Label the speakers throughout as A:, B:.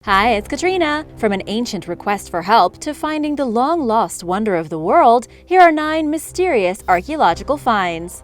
A: Hi, it's Katrina. From an ancient request for help to finding the long-lost wonder of the world, here are 9 mysterious archaeological finds.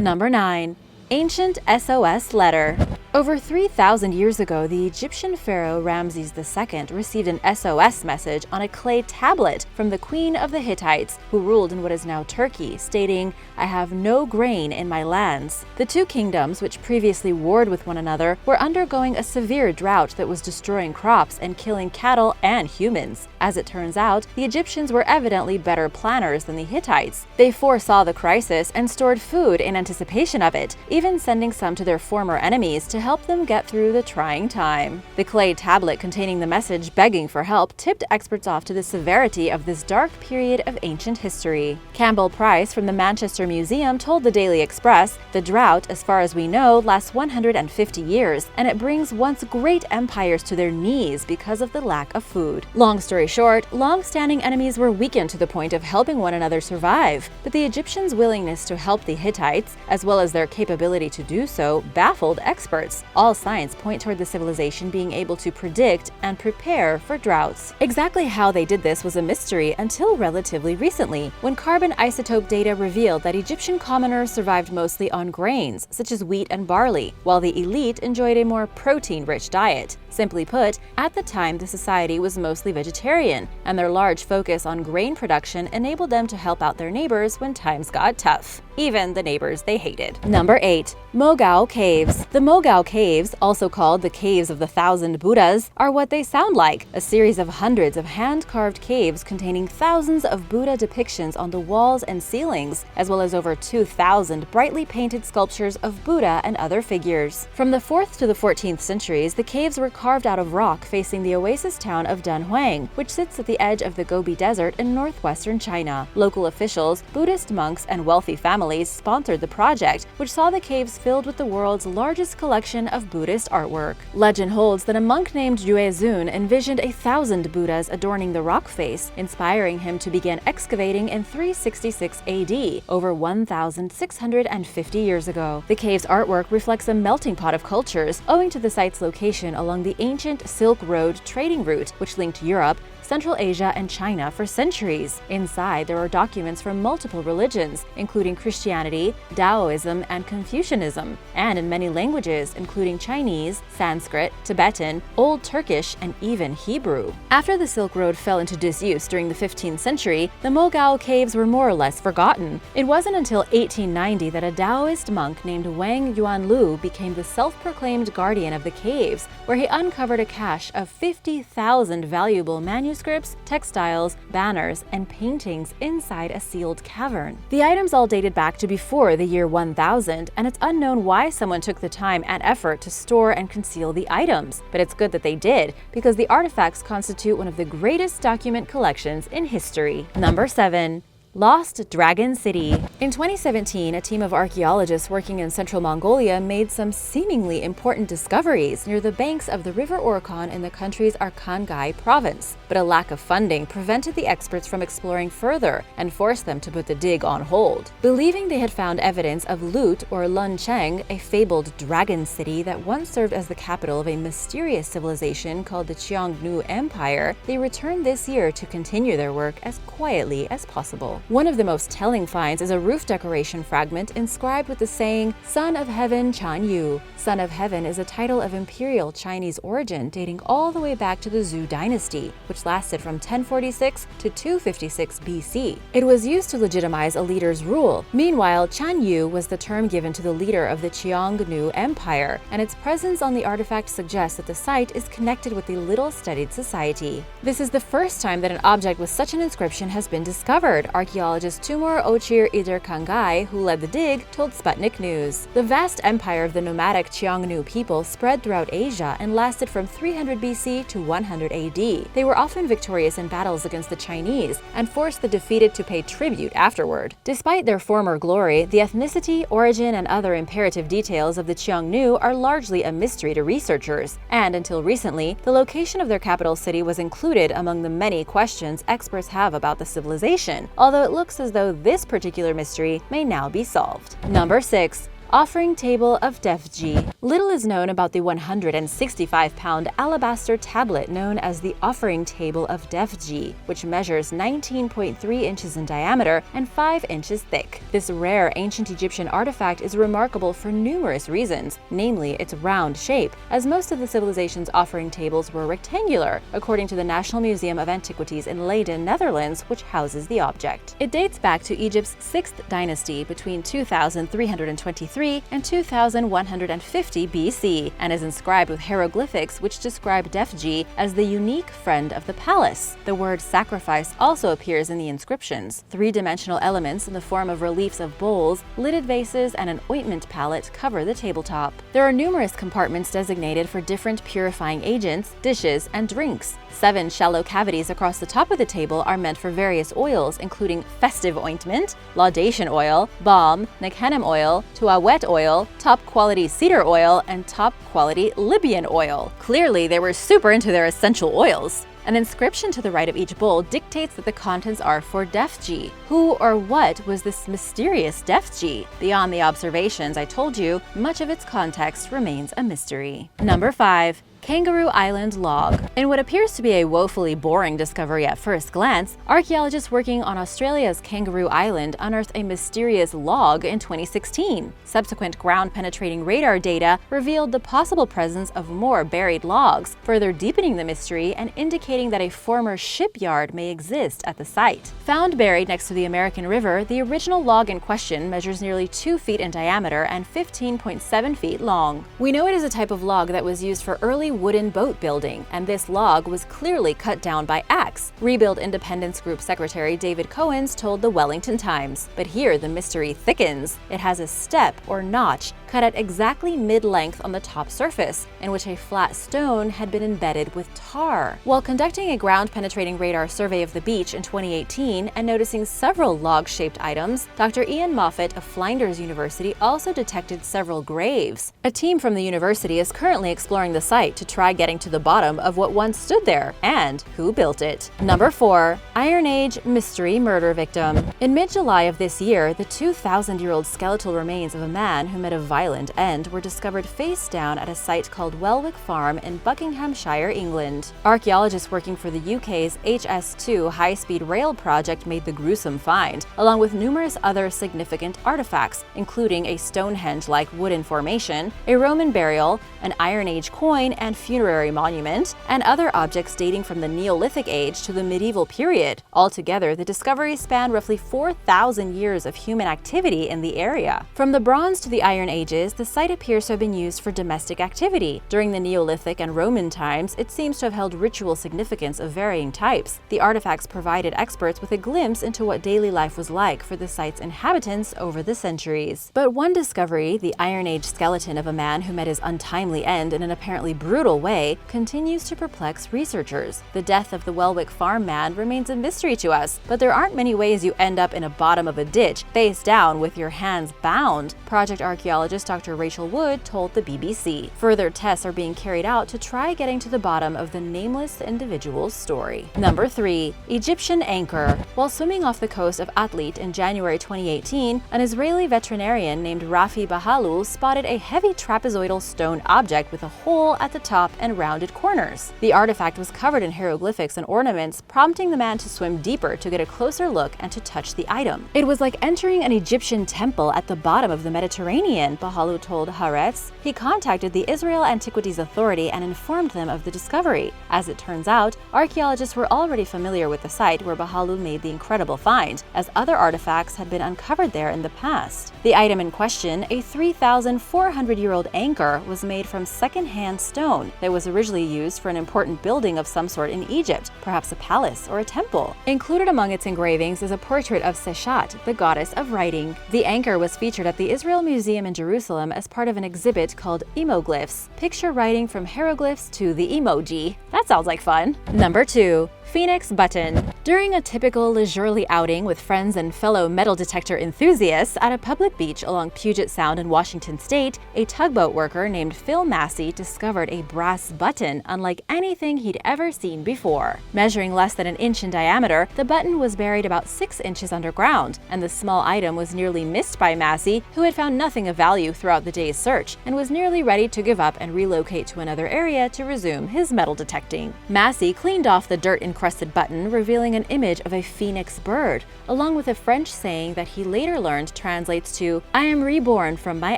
A: Number 9. Ancient S.O.S. letter. Over 3,000 years ago, the Egyptian Pharaoh Ramses II received an S.O.S. message on a clay tablet from the Queen of the Hittites, who ruled in what is now Turkey, stating, "I have no grain in my lands." The two kingdoms, which previously warred with one another, were undergoing a severe drought that was destroying crops and killing cattle and humans. As it turns out, the Egyptians were evidently better planners than the Hittites. They foresaw the crisis and stored food in anticipation of it, even sending some to their former enemies to help them get through the trying time. The clay tablet containing the message begging for help tipped experts off to the severity of this dark period of ancient history. Campbell Price from the Manchester Museum told the Daily Express, "The drought, as far as we know, lasts 150 years, and it brings once great empires to their knees because of the lack of food." Long story short, long-standing enemies were weakened to the point of helping one another survive, but the Egyptians' willingness to help the Hittites, as well as their capability to do so, baffled experts. All signs point toward the civilization being able to predict and prepare for droughts. Exactly how they did this was a mystery until relatively recently, when carbon isotope data revealed that Egyptian commoners survived mostly on grains, such as wheat and barley, while the elite enjoyed a more protein-rich diet. Simply put, at the time the society was mostly vegetarian, and their large focus on grain production enabled them to help out their neighbors when times got tough. Even the neighbors they hated. Number 8. Mogao Caves. The Mogao Caves, also called the Caves of the Thousand Buddhas, are what they sound like, a series of hundreds of hand-carved caves containing thousands of Buddha depictions on the walls and ceilings, as well as over 2,000 brightly painted sculptures of Buddha and other figures. From the 4th to the 14th centuries, the caves were carved out of rock facing the oasis town of Dunhuang, which sits at the edge of the Gobi Desert in northwestern China. Local officials, Buddhist monks, and wealthy families sponsored the project, which saw the caves filled with the world's largest collection of Buddhist artwork. Legend holds that a monk named Yue Zun envisioned 1,000 Buddhas adorning the rock face, inspiring him to begin excavating in 366 AD, over 1,650 years ago. The cave's artwork reflects a melting pot of cultures, owing to the site's location along the ancient Silk Road trading route, which linked Europe, Central Asia, and China for centuries. Inside, there are documents from multiple religions, including Christianity, Taoism, and Confucianism, and in many languages, including Chinese, Sanskrit, Tibetan, Old Turkish, and even Hebrew. After the Silk Road fell into disuse during the 15th century, the Mogao Caves were more or less forgotten. It wasn't until 1890 that a Taoist monk named Wang Yuanlu became the self-proclaimed guardian of the caves, where he uncovered a cache of 50,000 valuable manuscripts, textiles, banners, and paintings inside a sealed cavern. The items all dated back to before the year 1000, and it's unknown why someone took the time and effort to store and conceal the items, but it's good that they did, because the artifacts constitute one of the greatest document collections in history. Number 7. Lost Dragon City. In 2017, a team of archaeologists working in central Mongolia made some seemingly important discoveries near the banks of the River Orkhon in the country's Arkhangai province. But a lack of funding prevented the experts from exploring further and forced them to put the dig on hold. Believing they had found evidence of Lut or Luncheng, a fabled dragon city that once served as the capital of a mysterious civilization called the Qiongnu Empire, they returned this year to continue their work as quietly as possible. One of the most telling finds is a roof decoration fragment inscribed with the saying, "Son of Heaven Chan Yu." Son of Heaven is a title of imperial Chinese origin dating all the way back to the Zhou dynasty, which lasted from 1046 to 256 BC. It was used to legitimize a leader's rule. Meanwhile, Chan Yu was the term given to the leader of the Qiongnu Empire, and its presence on the artifact suggests that the site is connected with the little-studied society. This is the first time that an object with such an inscription has been discovered. Archaeologist Tumor Ochir Arkhangai, who led the dig, told Sputnik News. The vast empire of the nomadic Qiongnu people spread throughout Asia and lasted from 300 BC to 100 AD. They were often victorious in battles against the Chinese and forced the defeated to pay tribute afterward. Despite their former glory, the ethnicity, origin, and other imperative details of the Qiongnu are largely a mystery to researchers, and until recently, the location of their capital city was included among the many questions experts have about the civilization, although it looks as though this particular mystery may now be solved. Number 6. Offering Table of Defji. Little is known about the 165-pound alabaster tablet known as the Offering Table of Defji, which measures 19.3 inches in diameter and 5 inches thick. This rare ancient Egyptian artifact is remarkable for numerous reasons, namely its round shape, as most of the civilization's offering tables were rectangular, according to the National Museum of Antiquities in Leiden, Netherlands, which houses the object. It dates back to Egypt's 6th dynasty between 2323 and 2150 BC, and is inscribed with hieroglyphics which describe Defji as the unique friend of the palace. The word sacrifice also appears in the inscriptions. Three-dimensional elements in the form of reliefs of bowls, lidded vases, and an ointment palette cover the tabletop. There are numerous compartments designated for different purifying agents, dishes, and drinks. 7 shallow cavities across the top of the table are meant for various oils, including festive ointment, laudation oil, balm, Nekhenem oil, tuawet oil, top-quality cedar oil, and top-quality Libyan oil. Clearly, they were super into their essential oils. An inscription to the right of each bowl dictates that the contents are for Defji. Who or what was this mysterious Defji? Beyond the observations I told you, much of its context remains a mystery. Number 5. Kangaroo Island Log. In what appears to be a woefully boring discovery at first glance, archaeologists working on Australia's Kangaroo Island unearthed a mysterious log in 2016. Subsequent ground-penetrating radar data revealed the possible presence of more buried logs, further deepening the mystery and indicating that a former shipyard may exist at the site. Found buried next to the American River, the original log in question measures nearly 2 feet in diameter and 15.7 feet long. We know it is a type of log that was used for early wooden boat building, and this log was clearly cut down by axe, Rebuild Independence Group Secretary David Cowans told the Wellington Times. But here the mystery thickens. It has a step or notch cut at exactly mid-length on the top surface, in which a flat stone had been embedded with tar. While conducting a ground-penetrating radar survey of the beach in 2018 and noticing several log-shaped items, Dr. Ian Moffat of Flinders University also detected several graves. A team from the university is currently exploring the site to try getting to the bottom of what once stood there and who built it. Number 4. Iron Age Mystery Murder Victim. In mid-July of this year, the 2,000-year-old skeletal remains of a man who met a violent end were discovered face down at a site called Wellwick Farm in Buckinghamshire, England. Archaeologists working for the UK's HS2 high-speed rail project made the gruesome find, along with numerous other significant artifacts, including a Stonehenge-like wooden formation, a Roman burial, an Iron Age coin and funerary monument, and other objects dating from the Neolithic age to the medieval period. Altogether, the discoveries span roughly 4,000 years of human activity in the area. From the Bronze to the Iron Ages, the site appears to have been used for domestic activity. During the Neolithic and Roman times, it seems to have held ritual significance of varying types. The artifacts provided experts with a glimpse into what daily life was like for the site's inhabitants over the centuries. But one discovery, the Iron Age skeleton of a man who met his untimely end in an apparently brutal way, continues to perplex researchers. The death of the Wellwick Farm man remains a mystery to us, but there aren't many ways you end up in a bottom of a ditch, face down with your hands bound, project archaeologist Dr. Rachel Wood told the BBC. Further tests are being carried out to try getting to the bottom of the nameless individual's story. Number 3. Egyptian Anchor. While swimming off the coast of Atlit in January 2018, an Israeli veterinarian named Rafi Bahalul spotted a heavy trapezoidal stone object with a hole at the top and rounded corners. The artifact was covered in hieroglyphics and ornaments, prompting the man to swim deeper to get a closer look and to touch the item. It was like entering an Egyptian temple at the bottom of the Mediterranean, Bahalul told Haaretz. He contacted the Israel Antiquities Authority and informed them of the discovery. As it turns out, archaeologists were already familiar with the site where Bahalul made the incredible find, as other artifacts had been uncovered there in the past. The item in question, a 3,400-year-old anchor, was made from second-hand stone that was originally used for an important building of some sort in Egypt, perhaps a palace or a temple. Included among its engravings is a portrait of Seshat, the goddess of writing. The anchor was featured at the Israel Museum in Jerusalem as part of an exhibit called Emoglyphs, picture writing from hieroglyphs to the emoji. That sounds like fun. Number 2. Phoenix Button. During a typical leisurely outing with friends and fellow metal detector enthusiasts at a public beach along Puget Sound in Washington State, a tugboat worker named Phil Massey discovered a brass button unlike anything he'd ever seen before. Measuring less than an inch in diameter, the button was buried about 6 inches underground, and the small item was nearly missed by Massey, who had found nothing of value value throughout the day's search and was nearly ready to give up and relocate to another area to resume his metal detecting. Massey cleaned off the dirt-encrusted button, revealing an image of a phoenix bird, along with a French saying that he later learned translates to, "I am reborn from my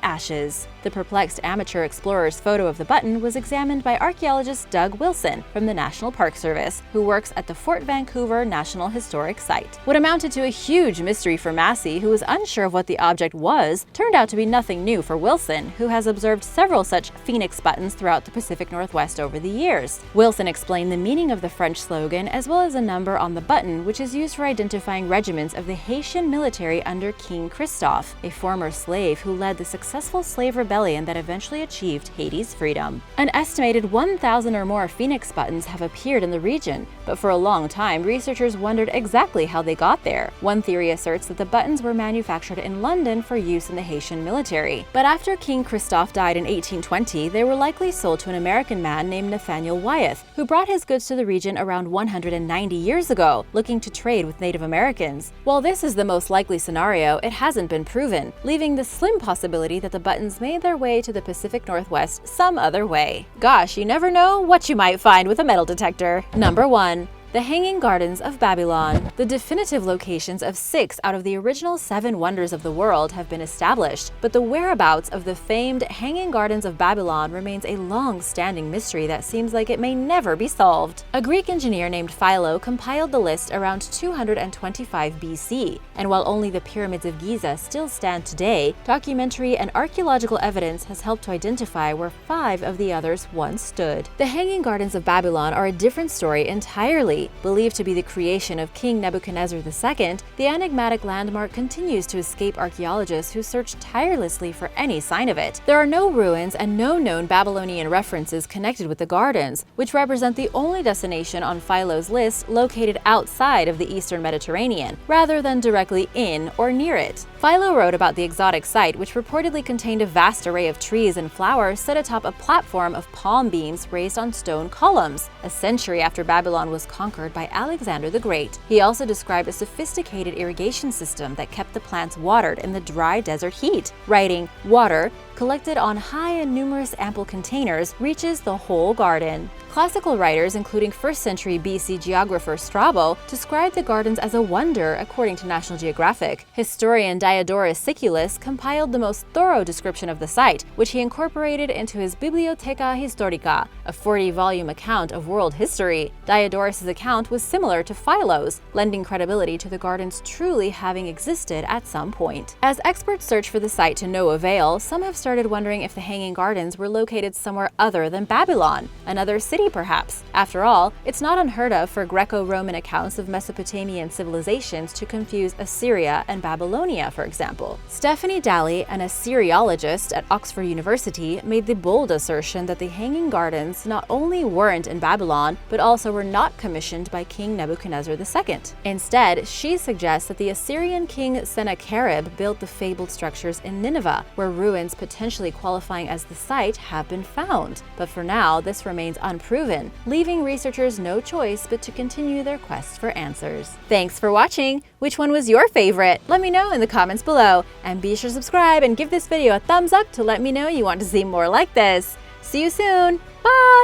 A: ashes." The perplexed amateur explorer's photo of the button was examined by archaeologist Doug Wilson from the National Park Service, who works at the Fort Vancouver National Historic Site. What amounted to a huge mystery for Massey, who was unsure of what the object was, turned out to be nothing new for Wilson, who has observed several such phoenix buttons throughout the Pacific Northwest over the years. Wilson explained the meaning of the French slogan as well as a number on the button, which is used for identifying regiments of the Haitian military under King Christophe, a former slave who led the successful slave rebellion that eventually achieved Haiti's freedom. An estimated 1,000 or more phoenix buttons have appeared in the region, but for a long time, researchers wondered exactly how they got there. One theory asserts that the buttons were manufactured in London for use in the Haitian military. But after King Christophe died in 1820, they were likely sold to an American man named Nathaniel Wyeth, who brought his goods to the region around 190 years ago, looking to trade with Native Americans. While this is the most likely scenario, it hasn't been proven, leaving the slim possibility that the buttons made their way to the Pacific Northwest some other way. Gosh, you never know what you might find with a metal detector. Number 1. The Hanging Gardens of Babylon. The definitive locations of 6 out of the original 7 wonders of the world have been established, but the whereabouts of the famed Hanging Gardens of Babylon remains a long-standing mystery that seems like it may never be solved. A Greek engineer named Philo compiled the list around 225 BC, and while only the pyramids of Giza still stand today, documentary and archaeological evidence has helped to identify where 5 of the others once stood. The Hanging Gardens of Babylon are a different story entirely. Believed to be the creation of King Nebuchadnezzar II, the enigmatic landmark continues to escape archaeologists who search tirelessly for any sign of it. There are no ruins and no known Babylonian references connected with the gardens, which represent the only destination on Philo's list located outside of the Eastern Mediterranean, rather than directly in or near it. Philo wrote about the exotic site, which reportedly contained a vast array of trees and flowers set atop a platform of palm beams raised on stone columns, a century after Babylon was conquered by Alexander the Great. He also described a sophisticated irrigation system that kept the plants watered in the dry desert heat, writing, "Water, collected on high and numerous ample containers, reaches the whole garden." Classical writers, including 1st century BC geographer Strabo, described the gardens as a wonder, according to National Geographic. Historian Diodorus Siculus compiled the most thorough description of the site, which he incorporated into his Bibliotheca Historica, a 40-volume account of world history. Diodorus' account was similar to Philo's, lending credibility to the gardens truly having existed at some point. As experts search for the site to no avail, some have started wondering if the Hanging Gardens were located somewhere other than Babylon, another city perhaps. After all, it's not unheard of for Greco-Roman accounts of Mesopotamian civilizations to confuse Assyria and Babylonia, for example. Stephanie Dalley, an Assyriologist at Oxford University, made the bold assertion that the Hanging Gardens not only weren't in Babylon, but also were not commissioned by King Nebuchadnezzar II. Instead, she suggests that the Assyrian king Sennacherib built the fabled structures in Nineveh, where ruins potentially qualifying as the site have been found. But for now, this remains unproven, leaving researchers no choice but to continue their quest for answers. Thanks for watching! Which one was your favorite? Let me know in the comments below, and be sure to subscribe and give this video a thumbs up to let me know you want to see more like this. See you soon! Bye!